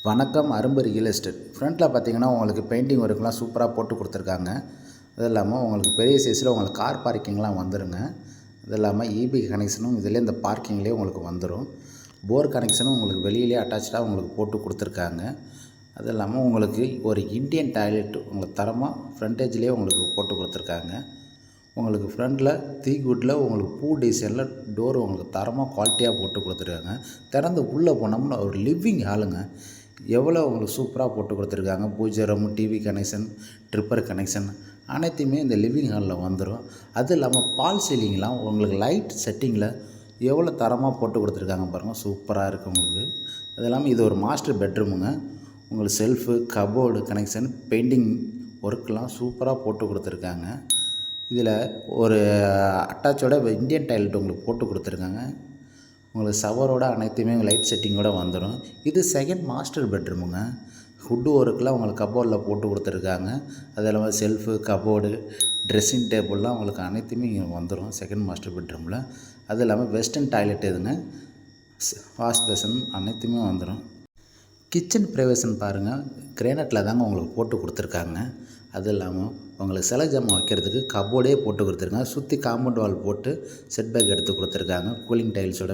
வணக்கம். அரும்பு real estate. ஃப்ரண்ட்டில் பார்த்தீங்கன்னா உங்களுக்கு பெயிண்டிங் ஒர்க்லாம் சூப்பராக போட்டு கொடுத்துருக்காங்க. அது இல்லாமல் உங்களுக்கு பெரிய சைஸில் உங்களுக்கு கார் பார்க்கிங்லாம் வந்துடுங்க. அது இல்லாமல் இபி கனெக்ஷனும் இதிலே இந்த பார்க்கிங்லேயே உங்களுக்கு வந்துடும். போர் கனெக்ஷனும் உங்களுக்கு வெளியிலே அட்டாச்சாக உங்களுக்கு போட்டு கொடுத்துருக்காங்க. அது இல்லாமல் உங்களுக்கு ஒரு இண்டியன் டாய்லெட் உங்களுக்கு தரமாக ஃப்ரண்டேஜ்லேயே உங்களுக்கு போட்டு கொடுத்துருக்காங்க. உங்களுக்கு ஃப்ரண்ட்டில் தீக்குட்டில் உங்களுக்கு பூ டிசைனில் டோர் உங்களுக்கு தரமாக குவாலிட்டியாக போட்டு கொடுத்துருக்காங்க. திறந்து உள்ளே போனோம்னா ஒரு லிவிங் ஹாலுங்க. எவ்வளோ உங்களுக்கு சூப்பராக போட்டு கொடுத்துருக்காங்க. பூஜை room, TV connection, tripper connection அனைத்துமே இந்த லிவிங் ஹாலில் வந்துடும். அது இல்லாமல் பால் சீலிங்லாம் உங்களுக்கு லைட் செட்டிங்கில் எவ்வளோ தரமாக போட்டு கொடுத்துருக்காங்க பாருங்கள். சூப்பராக இருக்குது உங்களுக்கு. அது இல்லாமல் இது ஒரு மாஸ்டர் பெட்ரூமுங்க. உங்களுக்கு செல்ஃபு, கபோர்டு கனெக்ஷன், பெயிண்டிங் ஒர்க்கெலாம் சூப்பராக போட்டு கொடுத்துருக்காங்க. இதில் ஒரு அட்டாச்சோட இந்தியன் டாய்லெட் உங்களுக்கு போட்டு கொடுத்துருக்காங்க. உங்களுக்கு ஷவரோட அனைத்துமே லைட் செட்டிங்கோடு வந்துடும். இது செகண்ட் மாஸ்டர் பெட்ரூமுங்க. ஹுட்டு ஒர்க்கெலாம் உங்களுக்கு கபோர்டில் போட்டு கொடுத்துருக்காங்க. அது இல்லாமல் செல்ஃபு, கபோர்டு, ட்ரெஸ்ஸிங் டேபிள்லாம் உங்களுக்கு அனைத்துமே இங்கே வந்துடும் செகண்ட் மாஸ்டர் பெட்ரூமில். அது இல்லாமல் வெஸ்டர்ன் டாய்லெட் எதுங்க, வாஷ் பேசன் அனைத்துமே வந்துடும். கிச்சன் ப்ரைவேஷன் பாருங்கள், கிரானைட்டில் தாங்க உங்களுக்கு போட்டு கொடுத்துருக்காங்க. அது இல்லாமல் உங்களுக்கு சிலை ஜாமான் வைக்கிறதுக்கு கபோர்டே போட்டு கொடுத்துருக்காங்க. சுற்றி காம்பவுண்ட் வால் போட்டு செட் பேக் எடுத்து கொடுத்துருக்காங்க. கூலிங் டைல்ஸோட